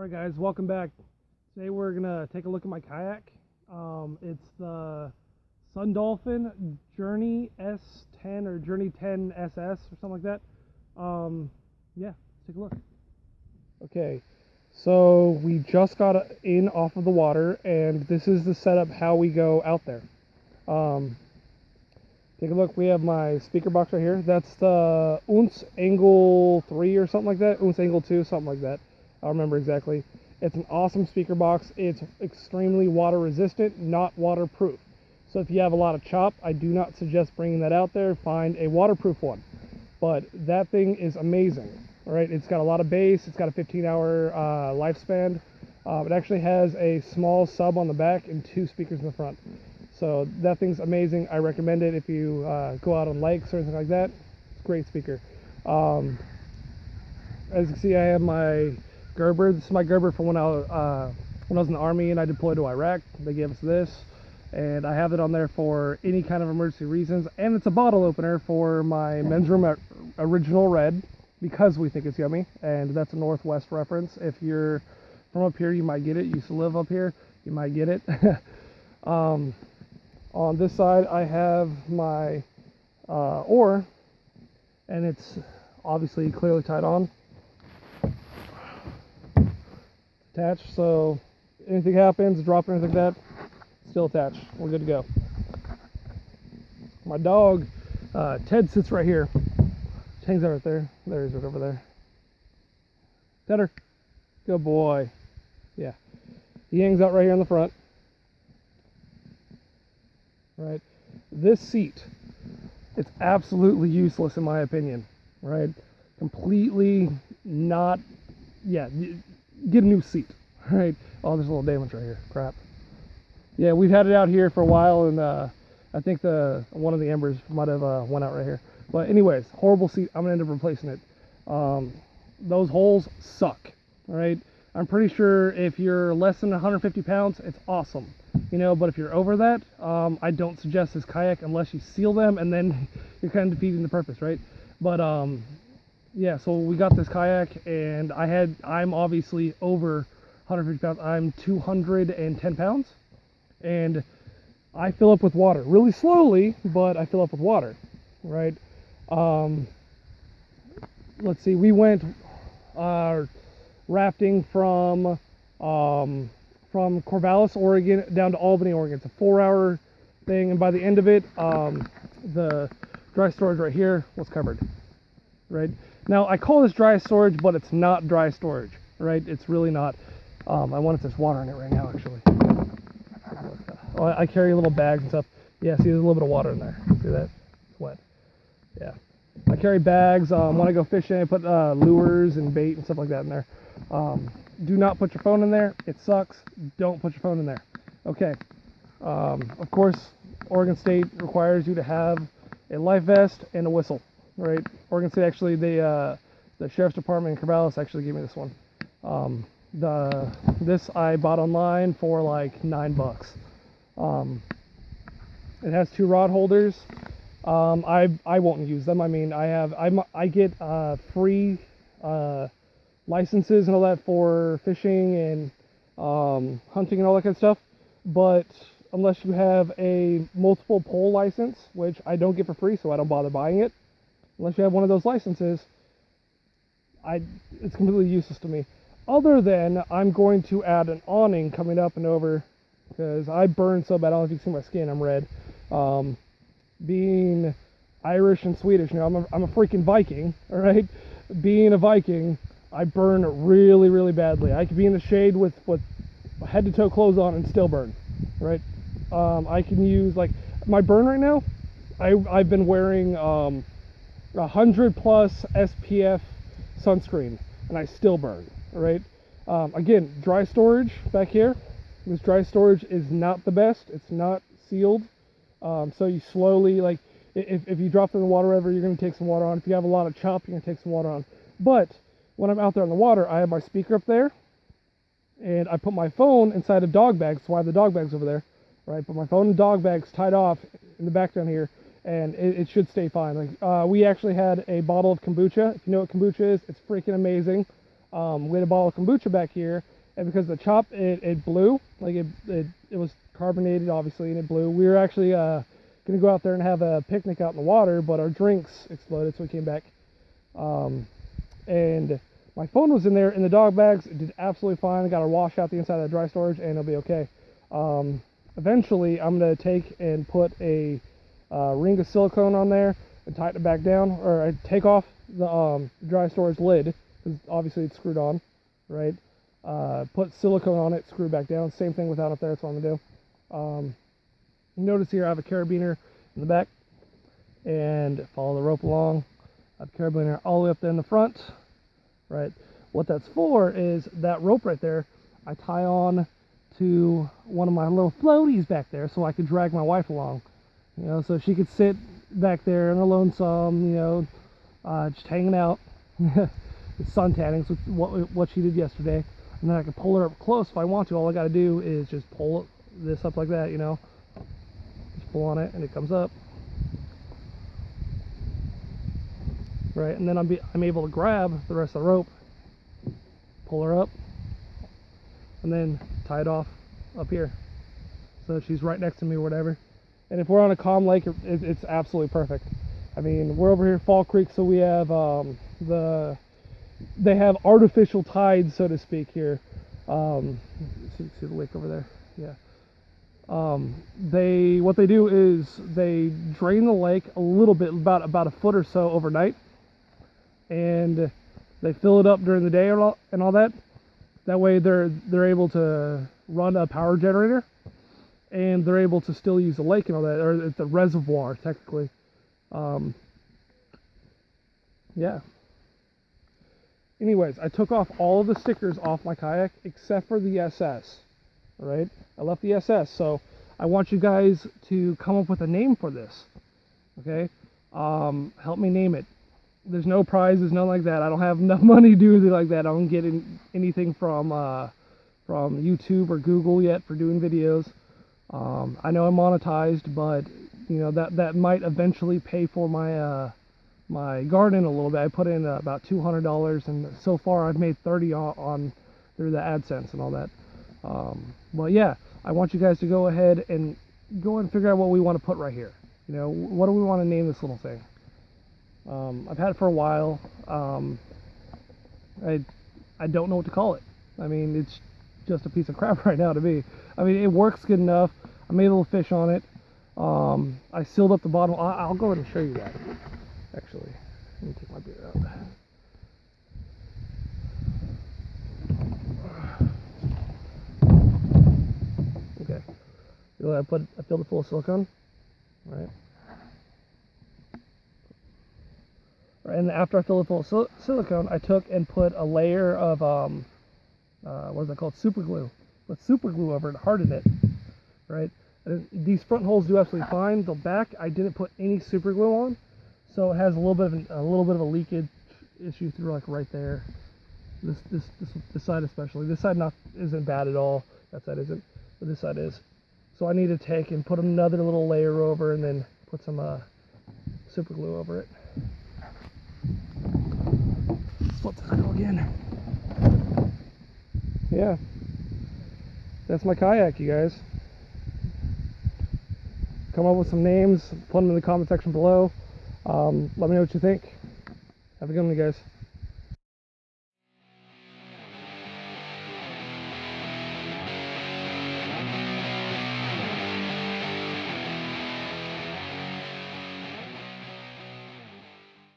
Alright guys, welcome back. Today we're gonna take a look at my kayak. It's the Dolphin Journey S10 or Journey 10 SS or something like that. Yeah, let's take a look. Okay, so we just got in off of the water, and this is the setup how we go out there. Take a look. We have my speaker box right here. That's the Unce Angle 3 or something like that. Unce Angle 2, something like that. I don't remember exactly. It's an awesome speaker box. It's extremely water resistant, not waterproof. So if you have a lot of chop, I do not suggest bringing that out there. Find a waterproof one. But that thing is amazing. All right, it's got a lot of bass. It's got a 15-hour lifespan. It actually has a small sub on the back and 2 speakers in the front. So that thing's amazing. I recommend it if you go out on lakes or anything like that. It's a great speaker. As you can see, I have my Gerber. This is my Gerber from when I was in the Army and I deployed to Iraq. They gave us this, and I have it on there for any kind of emergency reasons. And it's a bottle opener for my men's room original red, because we think it's yummy. And that's a Northwest reference. If you're from up here, you might get it. You used to live up here, you might get it. On this side, I have my oar, and it's obviously clearly tied on, attached, so anything happens, drop or anything like that, still attached. We're good to go. My dog, Ted, sits right here. Hangs out right there. There he is, right over there. Tedder, good boy. Yeah, he hangs out right here in the front. Right, this seat, it's absolutely useless in my opinion. Right, completely not. Yeah, get a new seat. Right. Oh, there's a little damage right here. Crap. Yeah, we've had it out here for a while, and I think one of the embers might have went out right here. But anyways, horrible seat. I'm gonna end up replacing it. Those holes suck. All right, I'm pretty sure if you're less than 150 pounds, it's awesome. You know, but if you're over that, I don't suggest this kayak unless you seal them, and then you're kind of defeating the purpose, right? But yeah, so we got this kayak, and I'm obviously over 150 pounds. I'm 210 pounds, and I fill up with water really slowly, but I fill up with water, right? Let's see, we went rafting from Corvallis, Oregon, down to Albany, Oregon. It's a 4-hour thing, and by the end of it, the dry storage right here was covered. Right now, I call this dry storage, but it's not dry storage. Right? It's really not. I wonder if there's water in it right now, actually. Oh, I carry little bags and stuff. Yeah, see, there's a little bit of water in there. See that? It's wet. Yeah. I carry bags. When I go fishing, I put lures and bait and stuff like that in there. Do not put your phone in there. It sucks. Don't put your phone in there. Okay. Of course, Oregon State requires you to have a life vest and a whistle. Right? Oregon State actually, the sheriff's department in Corvallis actually gave me this one. This I bought online for like $9. It has 2 rod holders. I won't use them. I mean, I get free licenses and all that for fishing and hunting and all that kind of stuff, but unless you have a multiple pole license, which I don't get for free, so I don't bother buying it, unless you have one of those licenses, it's completely useless to me. Other than I'm going to add an awning coming up and over, because I burn so bad. I don't know if you can see my skin, I'm red. Being Irish and Swedish, you know, I'm a freaking Viking, all right? Being a Viking, I burn really, really badly. I could be in the shade with head to toe clothes on and still burn, right? I can use, like, my burn right now, I've been wearing 100 plus SPF sunscreen, and I still burn, right? Again, dry storage back here. This dry storage is not the best. It's not sealed. So you slowly, like, if you drop it in the water ever, you're going to take some water on. If you have a lot of chop, you're going to take some water on. But when I'm out there in the water, I have my speaker up there, and I put my phone inside of dog bags. So I have the dog bags over there, right? Put my phone in dog bags tied off in the back down here, and it should stay fine. Like, we actually had a bottle of kombucha. If you know what kombucha is, it's freaking amazing. We had a bottle of kombucha back here, and because the chop it blew, like it was carbonated obviously, and it blew. We were actually gonna go out there and have a picnic out in the water, but our drinks exploded, so we came back. And my phone was in there in the dog bags. It did absolutely fine. I got to wash out the inside of the dry storage, and it'll be okay. Eventually, I'm gonna take and put a ring of silicone on there and tighten it back down, or I take off the dry storage lid because obviously it's screwed on, right? Put silicone on it, screw it back down. Same thing without it there. That's what I'm gonna do. Notice here I have a carabiner in the back, and follow the rope along. I have a carabiner all the way up there in the front, right? What that's for is that rope right there I tie on to one of my little floaties back there so I could drag my wife along, you know, so she could sit back there in her lonesome, you know, just hanging out, sun tanning, so what she did yesterday, and then I can pull her up close if I want to. All I got to do is just pull this up like that, you know, just pull on it and it comes up, right? And then I'm able to grab the rest of the rope, pull her up, and then tie it off up here so she's right next to me or whatever. And if we're on a calm lake, it's absolutely perfect. I mean, we're over here Fall Creek, so we have they have artificial tides, so to speak, here. See the lake over there? Yeah. What they do is they drain the lake a little bit, about a foot or so overnight, and they fill it up during the day and all that. That way they're able to run a power generator, and they're able to still use the lake and all that, or the reservoir technically. Yeah. Anyways, I took off all of the stickers off my kayak except for the SS. All right, I left the SS, so I want you guys to come up with a name for this. Okay, help me name it. There's no prizes, nothing like that. I don't have enough money to do anything like that. I don't get anything from YouTube or Google yet for doing videos. I know I'm monetized, but you know that might eventually pay for my my garden a little bit. I put in about $200, and so far I've made 30 on through the AdSense and all that. But yeah, I want you guys to go ahead and figure out what we want to put right here. You know, what do we want to name this little thing? I've had it for a while. I don't know what to call it. I mean, it's just a piece of crap right now to me. I mean, it works good enough. I made a little fish on it. I sealed up the bottom. I'll go ahead and show you that. Actually, let me take my beer out. Okay. I filled it full of silicone. All right. And after I filled it full of silicone, I took and put a layer of what is that called? Super glue. Put super glue over it, hardened it. Right. And these front holes do absolutely fine. The back, I didn't put any super glue on, so it has a little bit of a leakage issue through, like right there. This side especially. This side isn't bad at all. That side isn't, but this side is. So I need to take and put another little layer over, and then put some super glue over it. Flip this girl again. Yeah, that's my kayak, you guys. Come up with some names, put them in the comment section below. Let me know what you think. Have a good one, you guys.